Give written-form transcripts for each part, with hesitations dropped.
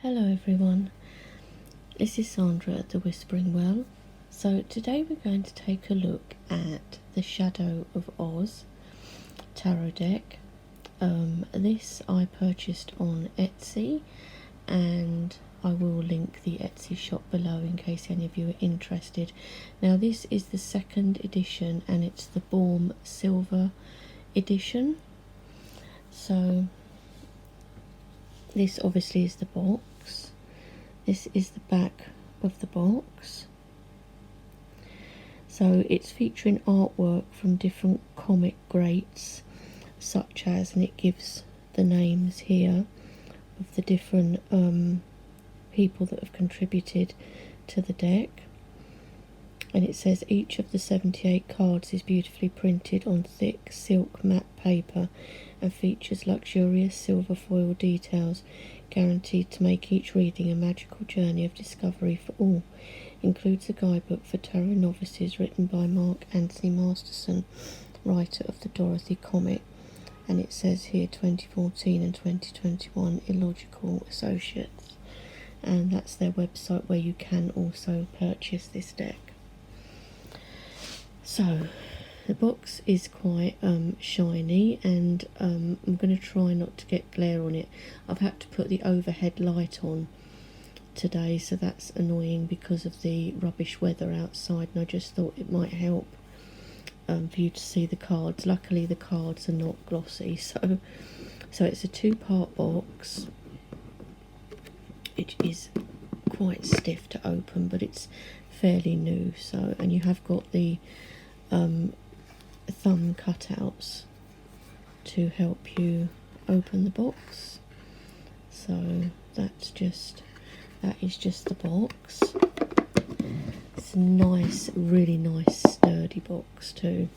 Hello everyone, this is Sandra at the Whispering Well. So today we're going to take a look at the Shadow of Oz tarot deck. This I purchased on Etsy, and I will link the Etsy shop below in case any of you are interested. Now this is the second edition and it's the Baum Silver edition. So this obviously is the box. This is the back of the box. So it's featuring artwork from different comic greats, such as, and it gives the names here of the different people that have contributed to the deck. And it says each of the 78 cards is beautifully printed on thick silk matte paper and features luxurious silver foil details, guaranteed to make each reading a magical journey of discovery for all. Includes a guidebook for tarot novices written by Mark Anthony Masterson, writer of the Dorothy comic. And it says here 2014 and 2021 Illogical Associates. And that's their website where you can also purchase this deck. So the box is quite shiny, and I'm going to try not to get glare on it. I've had to put the overhead light on today, so that's annoying because of the rubbish weather outside, and I just thought it might help for you to see the cards. Luckily the cards are not glossy, so it's a two-part box. It is quite stiff to open, but it's fairly new. So, and you have got the thumb cutouts to help you open the box. So that is just the box. It's a nice, really nice sturdy box too.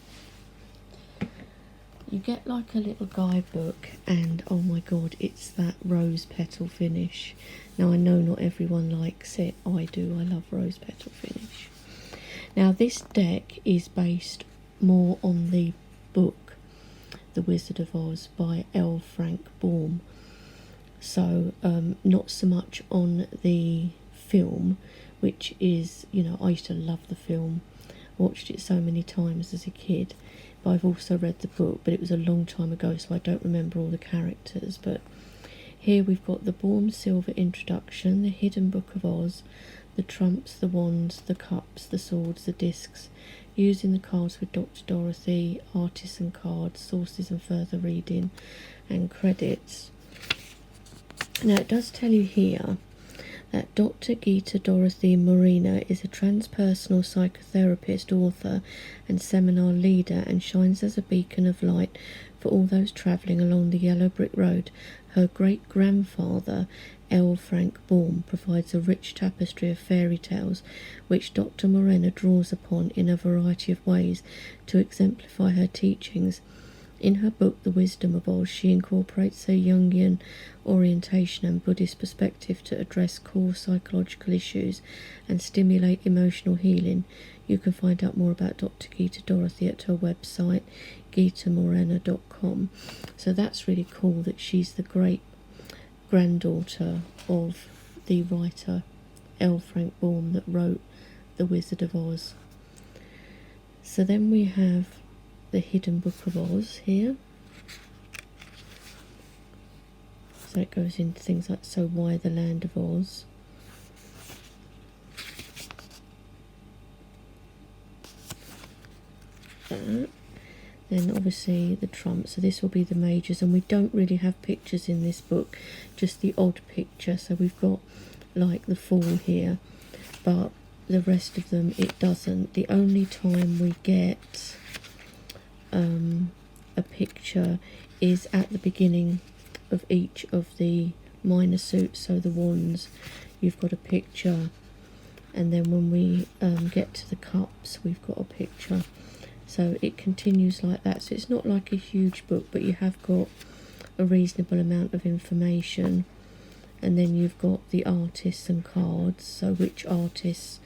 You get like a little guidebook, and oh my god, it's that rose petal finish. Now I know not everyone likes it. I do. I love rose petal finish. Now this deck is based more on the book The Wizard of Oz by L. Frank Baum. So not so much on the film, which is, you know, I used to love the film, watched it so many times as a kid, but I've also read the book, but it was a long time ago, so I don't remember all the characters. But here we've got the Baum Silver Introduction, the Hidden Book of Oz, the trumps, the wands, the cups, the swords, the discs, using the cards with Dr. Dorothy, artisan cards, sources and further reading, and credits. Now it does tell you here that Dr. Gita Dorothy Morena is a transpersonal psychotherapist, author and seminar leader, and shines as a beacon of light for all those travelling along the yellow brick road. Her great-grandfather, L. Frank Baum, provides a rich tapestry of fairy tales, which Dr. Morena draws upon in a variety of ways to exemplify her teachings. In her book, The Wisdom of Oz, she incorporates her Jungian orientation and Buddhist perspective to address core psychological issues and stimulate emotional healing. You can find out more about Dr. Gita Dorothy at her website, gitamorena.com. So that's really cool that she's the great-granddaughter of the writer L. Frank Baum that wrote The Wizard of Oz. So then we have the Hidden Book of Oz here. So it goes into things like, so why the Land of Oz? That. Then obviously the trumps, so this will be the majors, and we don't really have pictures in this book, just the odd picture. So we've got like the Fool here, but the rest of them it doesn't. The only time we get a picture is at the beginning of each of the minor suits. So the wands, you've got a picture, and then when we get to the cups, we've got a picture. So it continues like that. So it's not like a huge book, but you have got a reasonable amount of information. And then you've got the artists and cards, so which artists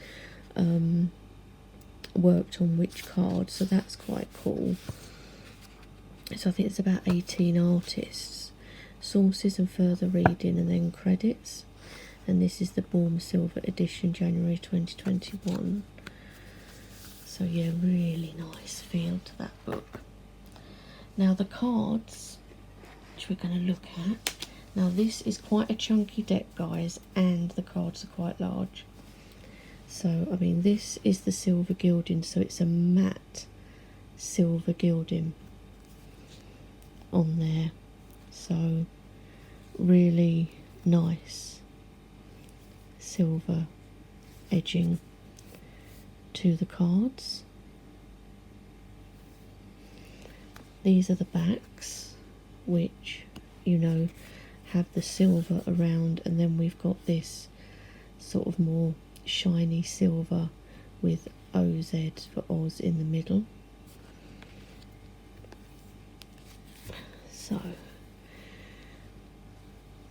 worked on which cards, so that's quite cool. So I think it's about 18 artists. Sources and further reading, and then credits. and this is the Bourne Silver edition, January 2021. So yeah, really nice feel to that book. Now the cards, which we're going to look at. Now this is quite a chunky deck, guys, and the cards are quite large. So, I mean, this is the silver gilding, so it's a matte silver gilding on there. So, really nice silver edging to the cards. These are the backs, which, you know, have the silver around, and then we've got this sort of more shiny silver with OZ for Oz in the middle. So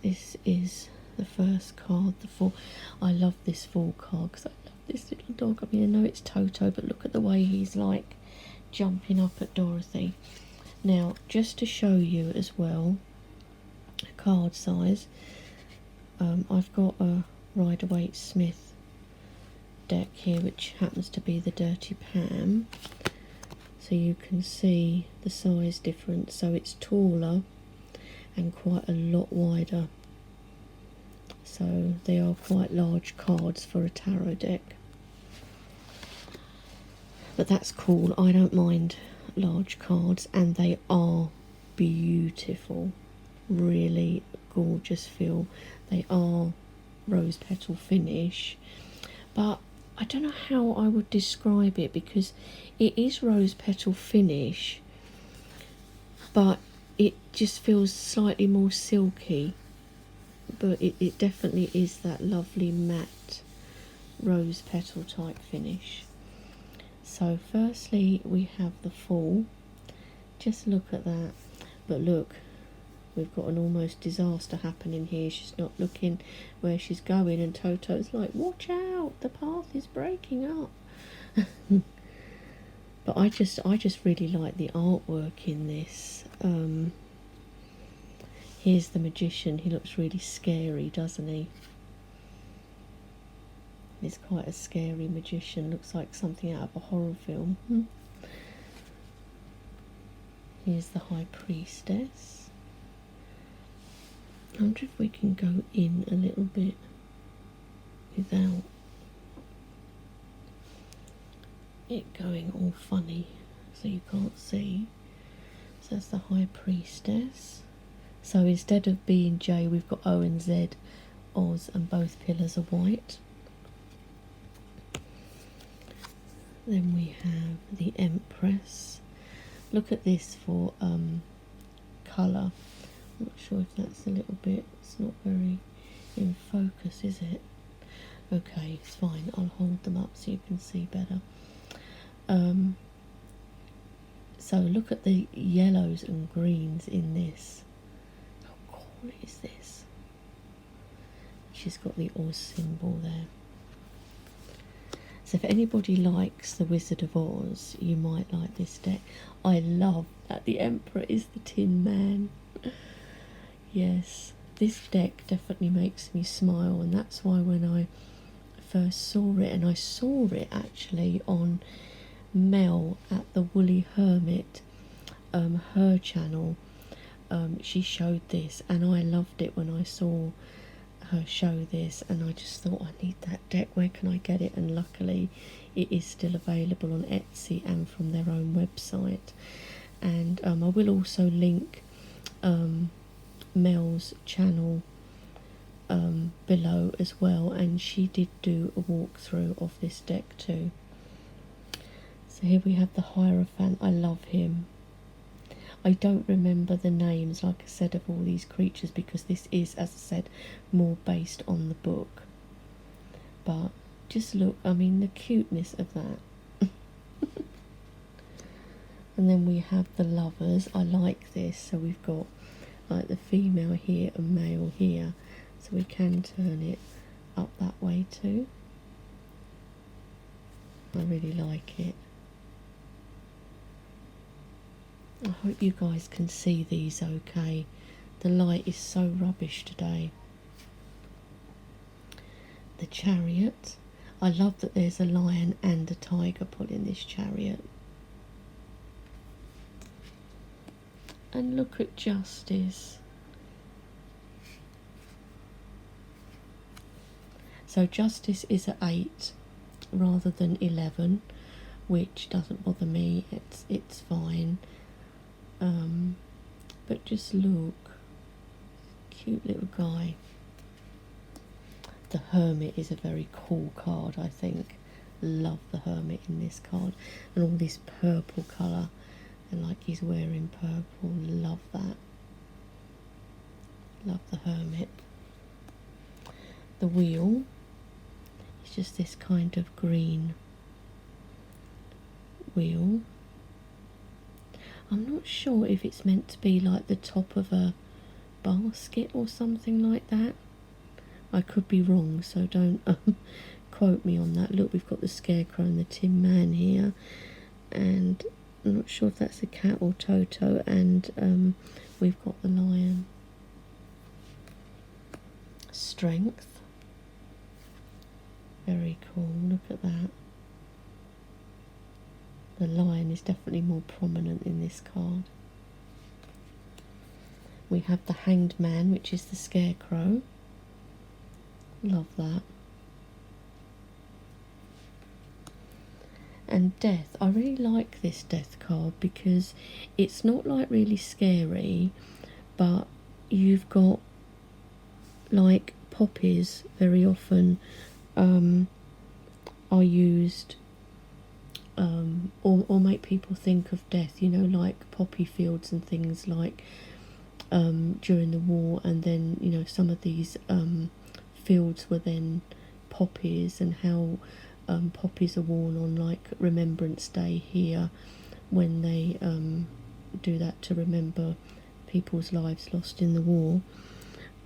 this is the first card, the Fool. I love this Fool card because I love this little dog. I mean, I know it's Toto, but look at the way he's like jumping up at Dorothy. Now, just to show you as well, card size, I've got a Rider-Waite-Smith deck here, which happens to be the Dirty Pam, so you can see the size difference. So it's taller and quite a lot wider, so they are quite large cards for a tarot deck, but that's cool. I don't mind large cards, and they are beautiful, really gorgeous feel. They are rose petal finish, but I don't know how I would describe it, because it is rose petal finish, but it just feels slightly more silky. But it definitely is that lovely matte rose petal type finish. So firstly we have the Fool. Just look at that. But look, we've got an almost disaster happening here. She's not looking where she's going, and Toto's like, watch out, the path is breaking up. But I just really like the artwork in this. Here's the Magician. He looks really scary, doesn't he? He's quite a scary magician. Looks like something out of a horror film. Here's the High Priestess. I wonder if we can go in a little bit without it going all funny so you can't see. So that's the High Priestess. So instead of B and J, we've got O and Z, Oz, and both pillars are white. Then we have the Empress. Look at this for colour. I'm not sure if that's a little bit, it's not very in focus, is it? Okay, it's fine. I'll hold them up so you can see better. So look at the yellows and greens in this. How cool is this? She's got the Oz symbol there. So if anybody likes the Wizard of Oz, you might like this deck. I love that the Emperor is the Tin Man. Yes, this deck definitely makes me smile, and that's why when I first saw it, and I saw it actually on Mel at the Woolly Hermit, her channel, she showed this, and I loved it when I saw her show this, and I just thought, I need that deck, where can I get it? And luckily it is still available on Etsy and from their own website. And I will also link Mel's channel below as well, and she did do a walkthrough of this deck too. So here we have the Hierophant. I love him. I don't remember the names, like I said, of all these creatures, because this is, as I said, more based on the book. But just look, I mean, the cuteness of that. And then we have the Lovers. I like this. So we've got like the female here and male here. So we can turn it up that way too. I really like it. I hope you guys can see these okay. The light is so rubbish today. The Chariot. I love that there's a lion and a tiger pulling this chariot. And look at Justice. So Justice is at 8 rather than 11, which doesn't bother me. It's fine. But just look, cute little guy. The Hermit is a very cool card, I think. Love the Hermit in this card, and all this purple colour, and like he's wearing purple. Love that. Love the Hermit. The Wheel is just this kind of green wheel. I'm not sure if it's meant to be like the top of a basket or something like that. I could be wrong, so don't quote me on that. Look, we've got the Scarecrow and the Tin Man here, and I'm not sure if that's a cat or Toto, and we've got the lion. Strength. Very cool, look at that. The lion is definitely more prominent in this card. We have the Hanged Man, which is the Scarecrow. Love that. And Death. I really like this Death card because it's not like really scary, but you've got like poppies very often are used or make people think of death, you know, like poppy fields and things like during the war, and then, you know, some of these fields were then poppies, and how poppies are worn on like Remembrance Day here when they do that to remember people's lives lost in the war.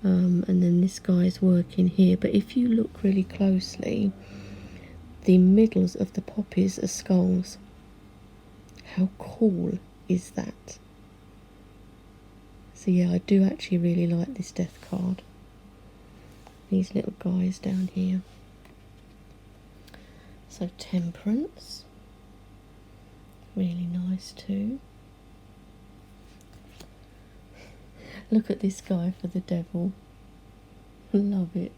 And then this guy's working here, but if you look really closely, the middles of the poppies are skulls. How cool is that? So yeah, I do actually really like this Death card. These little guys down here. So Temperance, really nice too. Look at this guy for the Devil. Love it.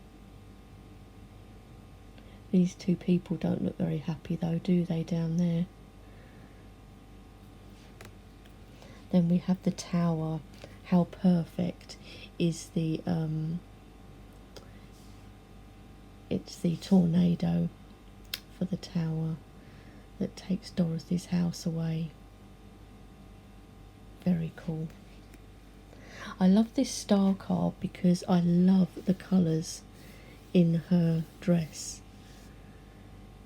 These two people don't look very happy though, do they, down there? Then we have the Tower. How perfect is the it's the tornado for the tower that takes Dorothy's house away. Very cool. I love this star card because I love the colours in her dress.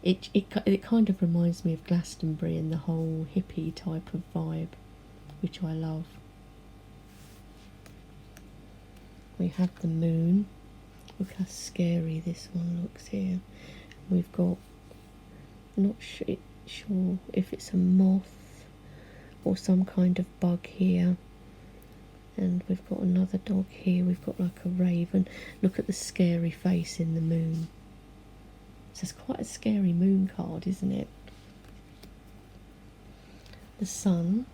It kind of reminds me of Glastonbury and the whole hippie type of vibe, which I love. We have the Moon. Look how scary this one looks here. We've got, not sure if it's a moth or some kind of bug here. And we've got another dog here. We've got like a raven. Look at the scary face in the moon. So it's quite a scary moon card, isn't it? The Sun.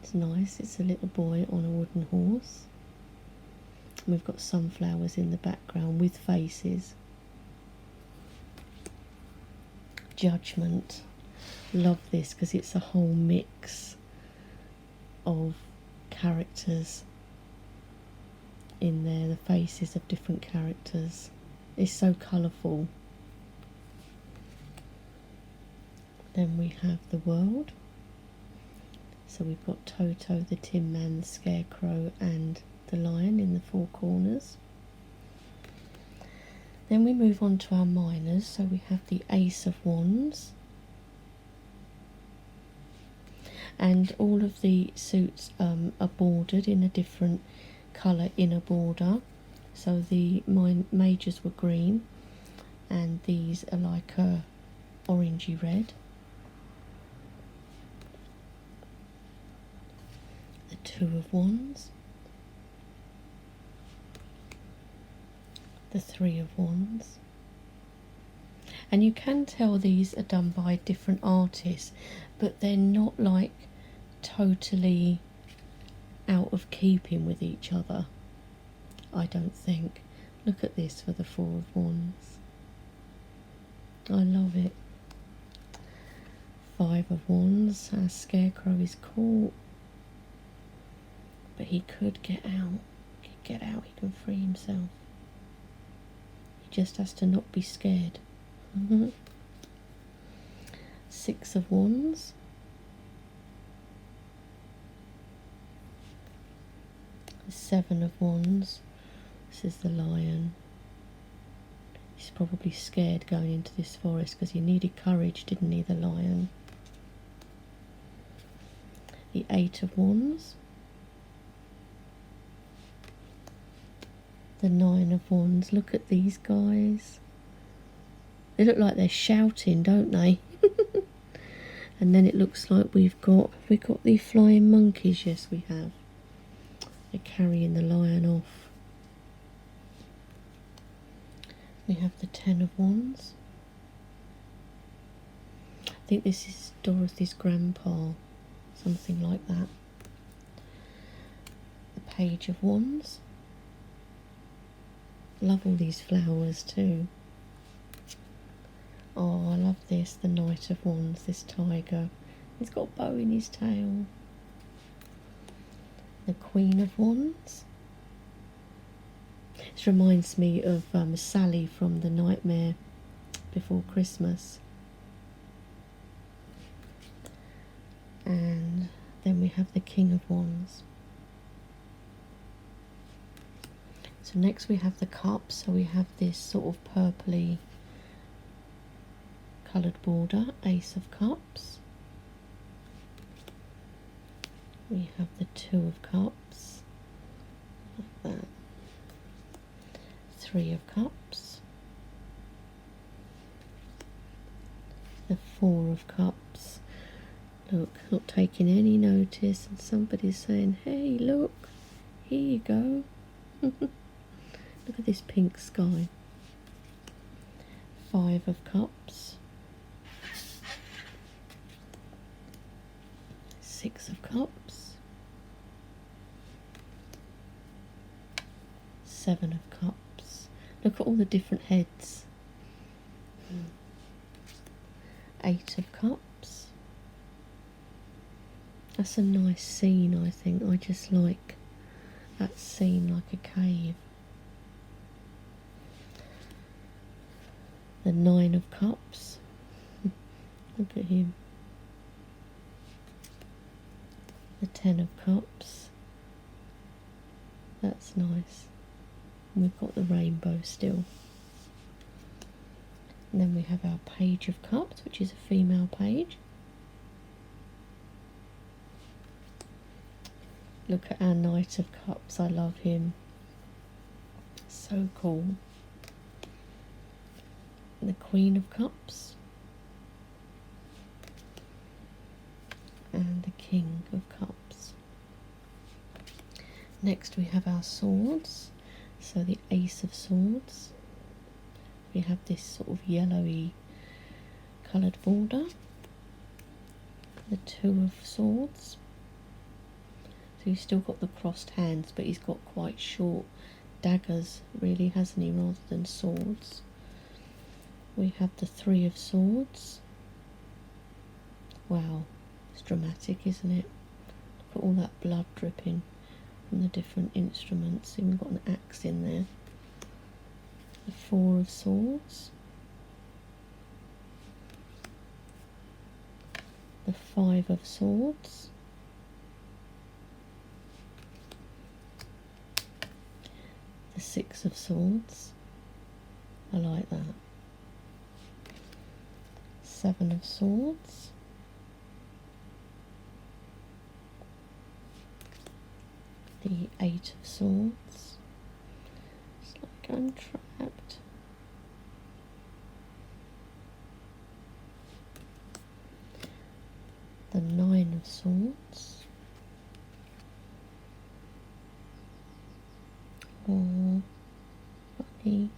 It's nice. It's a little boy on a wooden horse. And we've got sunflowers in the background with faces. Judgment. Love this because it's a whole mix of characters in there, the faces of different characters. It's so colourful. Then we have the World. So we've got Toto, the Tin Man, the Scarecrow and the Lion in the four corners. Then we move on to our minors. So we have the Ace of Wands. And all of the suits are bordered in a different colour inner border. So the majors were green, and these are like a orangey red. The Two of Wands. The Three of Wands. And you can tell these are done by different artists, but they're not like totally out of keeping with each other, I don't think. Look at this for the Four of Wands. I love it. Five of Wands. Our Scarecrow is caught, but he could get out. He can get out, he can free himself. He just has to not be scared. Six of Wands. Seven of Wands. This is the Lion. He's probably scared going into this forest because he needed courage, didn't he, the Lion? The Eight of Wands. The Nine of Wands. Look at these guys. They look like they're shouting, don't they? And then it looks like we've got the flying monkeys. Yes, we have. They're carrying the Lion off. We have the Ten of Wands. I think this is Dorothy's grandpa, something like that. The Page of Wands. Love all these flowers too. Oh, I love this, the Knight of Wands, this tiger. He's got a bow in his tail. The Queen of Wands. This reminds me of Sally from The Nightmare Before Christmas. And then we have the King of Wands. So next we have the cups. So we have this sort of purpley coloured border, Ace of Cups. We have the Two of Cups, like that. Three of Cups. The Four of Cups. Look, not taking any notice, and somebody's saying, hey, look, here you go. Look at this pink sky. Five of Cups. Six of Cups. Seven of Cups. Look at all the different heads. Eight of Cups. That's a nice scene, I think. I just like that scene, like a cave. The Nine of Cups. Look at him. The Ten of Cups. That's nice. And we've got the rainbow still. And then we have our Page of Cups, which is a female page. Look at our Knight of Cups. I love him. So cool. And the Queen of Cups. And the King of Cups. Next we have our swords. So the Ace of Swords. We have this sort of yellowy coloured border. The Two of Swords. So he's still got the crossed hands, but he's got quite short daggers, really, hasn't he, rather than swords. We have the Three of Swords. Wow, it's dramatic, isn't it? Look at all that blood dripping from the different instruments. Even got an axe in there. The Four of Swords. The Five of Swords. The Six of Swords. I like that. Seven of Swords. The Eight of Swords. It's like I'm trapped. The Nine of Swords. Oh, funny.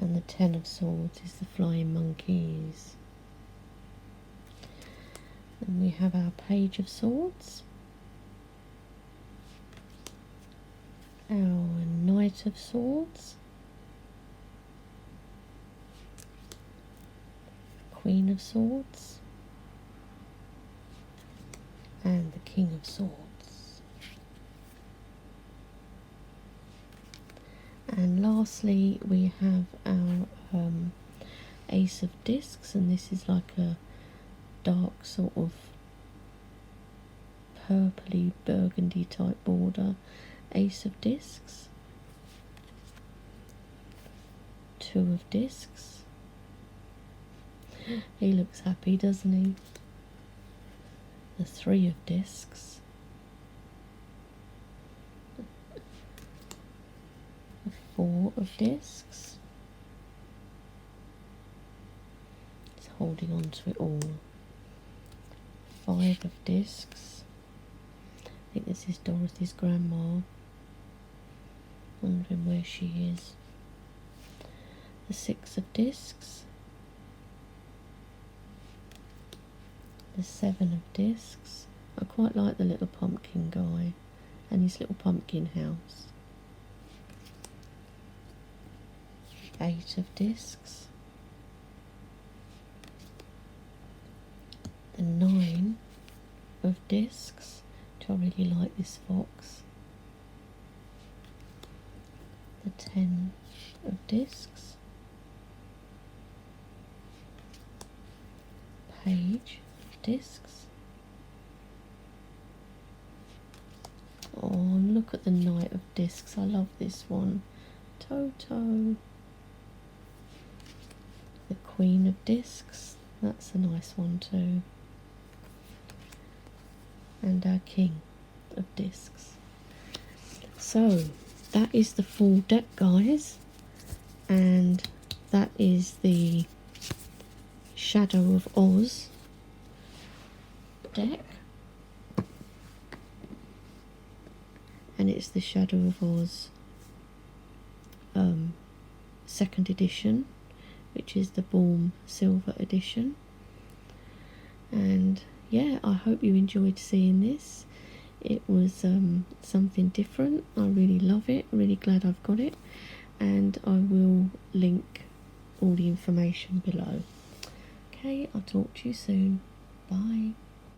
And the Ten of Swords is the Flying Monkeys. And we have our Page of Swords, our Knight of Swords, Queen of Swords, and the King of Swords. And lastly we have our Ace of Discs, and this is like a dark sort of purpley burgundy type border. Ace of Discs, Two of Discs. He looks happy, doesn't he? The Three of Discs, the Four of Discs. He's holding on to it all. Five of Discs. I think this is Dorothy's grandma. Wondering where she is. The Six of Discs. The Seven of Discs. I quite like the little pumpkin guy and his little pumpkin house. Eight of Discs. The Nine of Discs. I really like this fox. The 10 of Discs. Page of Discs. Oh, and look at the Knight of Discs. I love this one. Toto. The Queen of Discs. That's a nice one too. And our King of Discs. So that is the full deck, guys, and that is the Shadow of Oz deck, and it's the Shadow of Oz second edition, which is the Balm Silver edition. And yeah, I hope you enjoyed seeing this. It was something different. I really love it. Really glad I've got it, and I will link all the information below. Okay, I'll talk to you soon. Bye.